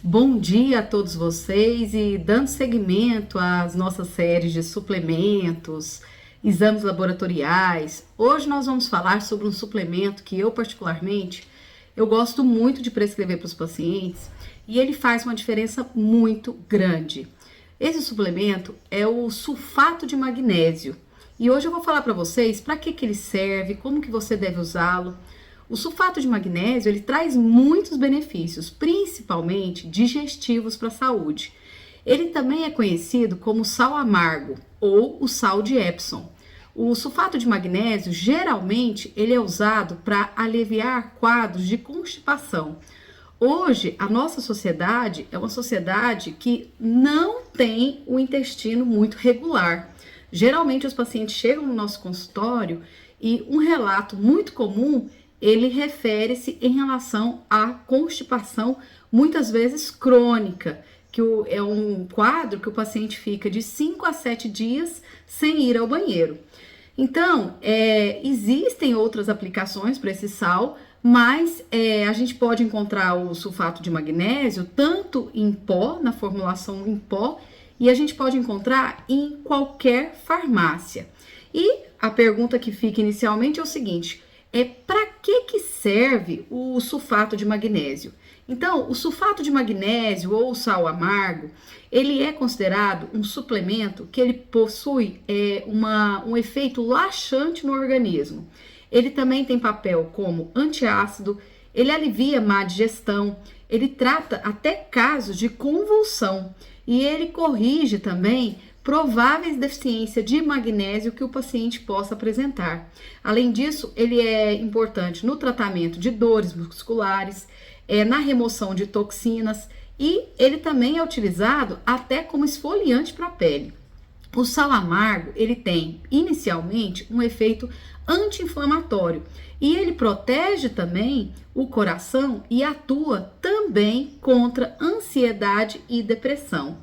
Bom dia a todos vocês e dando seguimento às nossas séries de suplementos, exames laboratoriais. Hoje nós vamos falar sobre um suplemento que eu particularmente eu gosto muito de prescrever para os pacientes e ele faz uma diferença muito grande. Esse suplemento é o sulfato de magnésio e hoje eu vou falar para vocês para que ele serve, como que você deve usá-lo. O sulfato de magnésio, ele traz muitos benefícios, principalmente digestivos para a saúde. Ele também é conhecido como sal amargo ou o sal de Epsom. O sulfato de magnésio, geralmente, ele é usado para aliviar quadros de constipação. Hoje, a nossa sociedade é uma sociedade que não tem o intestino muito regular. Geralmente, os pacientes chegam no nosso consultório e um relato muito comum ele refere-se em relação à constipação, muitas vezes crônica, que é um quadro que o paciente fica de 5 a 7 dias sem ir ao banheiro. Então, existem outras aplicações para esse sal, mas a gente pode encontrar o sulfato de magnésio tanto em pó, na formulação em pó, e a gente pode encontrar em qualquer farmácia. E a pergunta que fica inicialmente é o seguinte: para que serve o sulfato de magnésio? Então, o sulfato de magnésio ou o sal amargo, ele é considerado um suplemento que ele possui um efeito laxante no organismo. Ele também tem papel como antiácido, ele alivia má digestão, ele trata até casos de convulsão e ele corrige também prováveis deficiências de magnésio que o paciente possa apresentar. Além disso, ele é importante no tratamento de dores musculares, na remoção de toxinas e ele também é utilizado até como esfoliante para a pele. O sal amargo, ele tem inicialmente um efeito anti-inflamatório e ele protege também o coração e atua também contra ansiedade e depressão.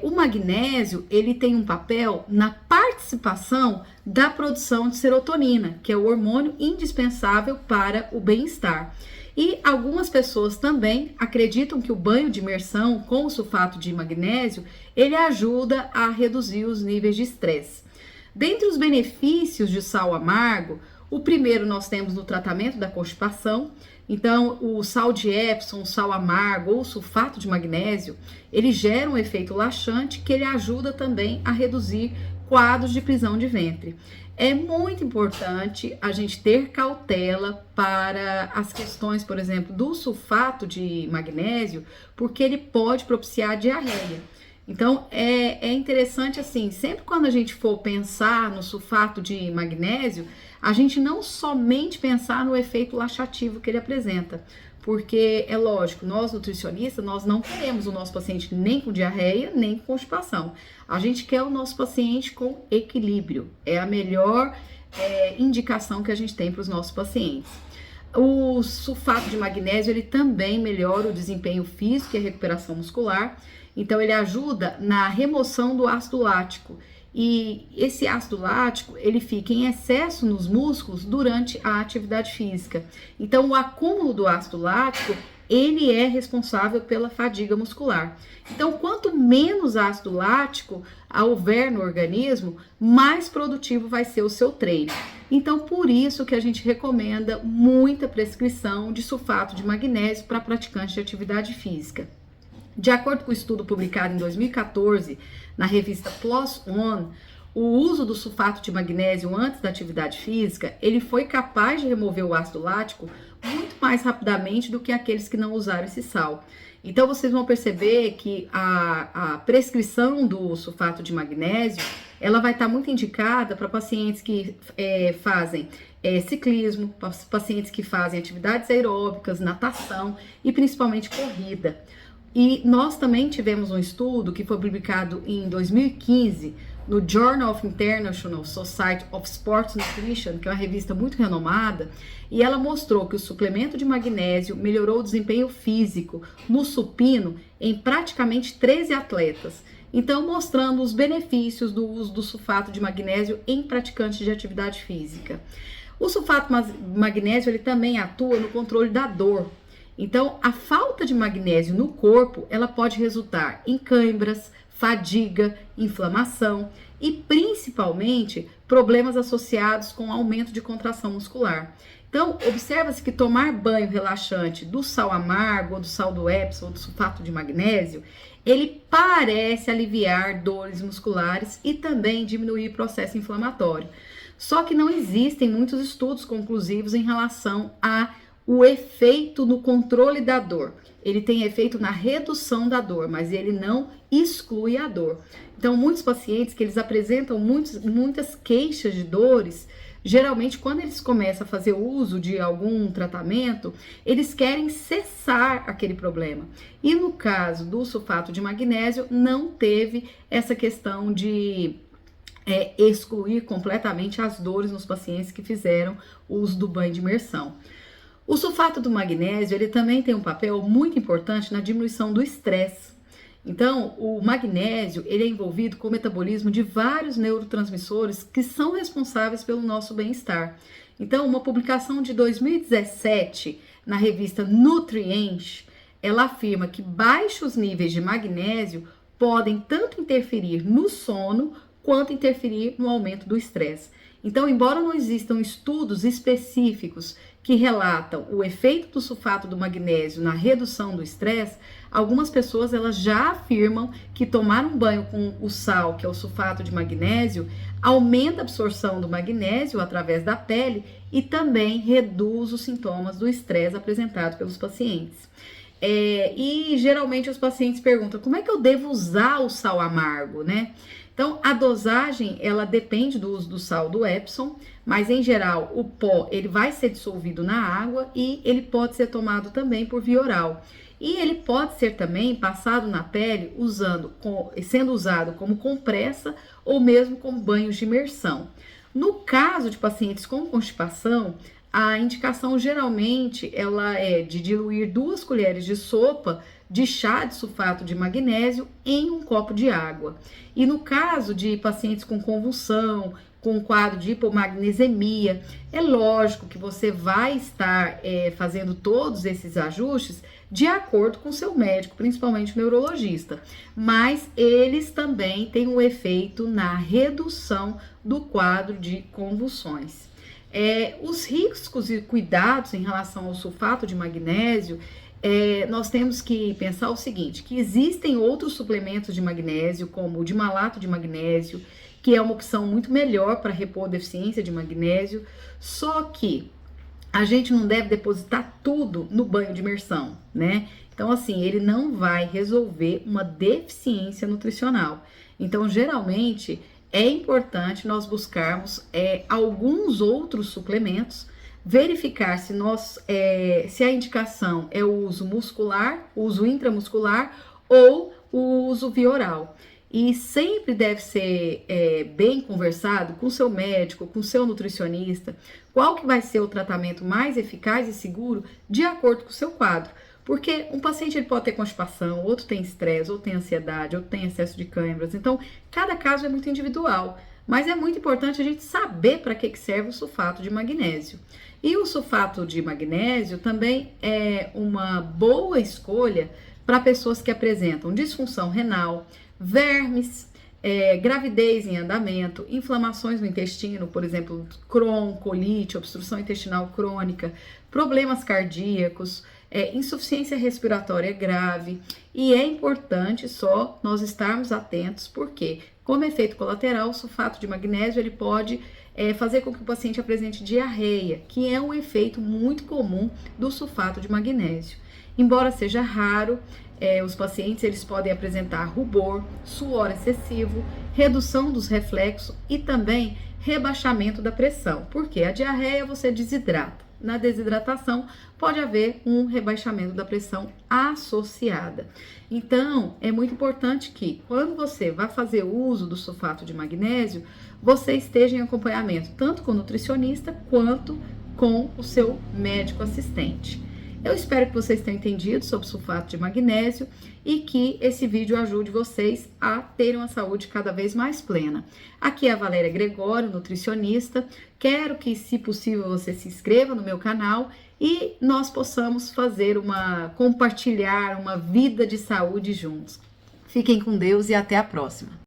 O magnésio, ele tem um papel na participação da produção de serotonina, que é o hormônio indispensável para o bem-estar. E algumas pessoas também acreditam que o banho de imersão com o sulfato de magnésio, ele ajuda a reduzir os níveis de estresse. Dentre os benefícios de sal amargo, o primeiro nós temos no tratamento da constipação. Então, o sal de Epsom, o sal amargo ou o sulfato de magnésio, ele gera um efeito laxante que ele ajuda também a reduzir quadros de prisão de ventre. É muito importante a gente ter cautela para as questões, por exemplo, do sulfato de magnésio, porque ele pode propiciar diarreia. Então, é interessante assim, sempre quando a gente for pensar no sulfato de magnésio, a gente não somente pensar no efeito laxativo que ele apresenta, porque é lógico, nós nutricionistas, nós não queremos o nosso paciente nem com diarreia, nem com constipação. A gente quer o nosso paciente com equilíbrio, é a melhor indicação que a gente tem para os nossos pacientes. O sulfato de magnésio, ele também melhora o desempenho físico e a recuperação muscular. Então, ele ajuda na remoção do ácido lático. E esse ácido lático, ele fica em excesso nos músculos durante a atividade física. Então, o acúmulo do ácido lático, ele é responsável pela fadiga muscular. Então, quanto menos ácido lático houver no organismo, mais produtivo vai ser o seu treino. Então, por isso que a gente recomenda muita prescrição de sulfato de magnésio para praticantes de atividade física. De acordo com o estudo publicado em 2014 na revista PLOS ONE, o uso do sulfato de magnésio antes da atividade física, ele foi capaz de remover o ácido lático muito mais rapidamente do que aqueles que não usaram esse sal. Então, vocês vão perceber que a prescrição do sulfato de magnésio, ela vai estar muito indicada para pacientes que fazem ciclismo, pacientes que fazem atividades aeróbicas, natação e principalmente corrida. E nós também tivemos um estudo que foi publicado em 2015 no Journal of International Society of Sports Nutrition, que é uma revista muito renomada, e ela mostrou que o suplemento de magnésio melhorou o desempenho físico no supino em praticamente 13 atletas. Então, mostrando os benefícios do uso do sulfato de magnésio em praticantes de atividade física. O sulfato de magnésio, ele também atua no controle da dor. Então, a falta de magnésio no corpo, ela pode resultar em câimbras, fadiga, inflamação e principalmente problemas associados com aumento de contração muscular. Então, observa-se que tomar banho relaxante do sal amargo, ou do sal do Epsom, ou do sulfato de magnésio, ele parece aliviar dores musculares e também diminuir o processo inflamatório. Só que não existem muitos estudos conclusivos em relação ao efeito no controle da dor. Ele tem efeito na redução da dor, mas ele não exclui a dor. Então, muitos pacientes que eles apresentam muitas queixas de dores, geralmente quando eles começam a fazer uso de algum tratamento, eles querem cessar aquele problema. E no caso do sulfato de magnésio, não teve essa questão de excluir completamente as dores nos pacientes que fizeram uso do banho de imersão. O sulfato do magnésio, ele também tem um papel muito importante na diminuição do estresse. Então, o magnésio, ele é envolvido com o metabolismo de vários neurotransmissores que são responsáveis pelo nosso bem-estar. Então, uma publicação de 2017 na revista Nutrients, ela afirma que baixos níveis de magnésio podem tanto interferir no sono quanto interferir no aumento do estresse. Então, embora não existam estudos específicos que relatam o efeito do sulfato do magnésio na redução do estresse, algumas pessoas elas já afirmam que tomar um banho com o sal, que é o sulfato de magnésio, aumenta a absorção do magnésio através da pele e também reduz os sintomas do estresse apresentado pelos pacientes. E geralmente os pacientes perguntam, como é que eu devo usar o sal amargo, né? Então, a dosagem, ela depende do uso do sal do Epsom, mas em geral, o pó, ele vai ser dissolvido na água e ele pode ser tomado também por via oral. E ele pode ser também passado na pele sendo usado como compressa ou mesmo como banhos de imersão. No caso de pacientes com constipação, a indicação geralmente ela é de diluir 2 colheres de sopa de chá de sulfato de magnésio em um copo de água. E no caso de pacientes com convulsão, com quadro de hipomagnesemia, é lógico que você vai estar fazendo todos esses ajustes de acordo com o seu médico, principalmente o neurologista. Mas eles também têm um efeito na redução do quadro de convulsões. Os riscos e cuidados em relação ao sulfato de magnésio, nós temos que pensar o seguinte, que existem outros suplementos de magnésio, como o dimalato de magnésio, que é uma opção muito melhor para repor a deficiência de magnésio, só que a gente não deve depositar tudo no banho de imersão, né? Então, assim, ele não vai resolver uma deficiência nutricional. Então, geralmente, é importante nós buscarmos alguns outros suplementos, verificar se a indicação é o uso muscular, o uso intramuscular ou o uso via oral. E sempre deve ser bem conversado com o seu médico, com o seu nutricionista, qual que vai ser o tratamento mais eficaz e seguro de acordo com o seu quadro. Porque um paciente ele pode ter constipação, outro tem estresse, outro tem ansiedade, outro tem excesso de câimbras. Então, cada caso é muito individual. Mas é muito importante a gente saber para que serve o sulfato de magnésio. E o sulfato de magnésio também é uma boa escolha para pessoas que apresentam disfunção renal, vermes, gravidez em andamento, inflamações no intestino, por exemplo, Crohn, colite, obstrução intestinal crônica, problemas cardíacos, insuficiência respiratória grave. E é importante só nós estarmos atentos, porque, como efeito colateral, o sulfato de magnésio ele pode fazer com que o paciente apresente diarreia, que é um efeito muito comum do sulfato de magnésio. Embora seja raro, os pacientes eles podem apresentar rubor, suor excessivo, redução dos reflexos e também rebaixamento da pressão, porque a diarreia você desidrata. Na desidratação pode haver um rebaixamento da pressão associada. Então, é muito importante que quando você vai fazer uso do sulfato de magnésio, você esteja em acompanhamento tanto com o nutricionista quanto com o seu médico assistente. Eu espero que vocês tenham entendido sobre sulfato de magnésio e que esse vídeo ajude vocês a terem uma saúde cada vez mais plena. Aqui é a Valéria Gregório, nutricionista. Quero que, se possível, você se inscreva no meu canal e nós possamos compartilhar uma vida de saúde juntos. Fiquem com Deus e até a próxima.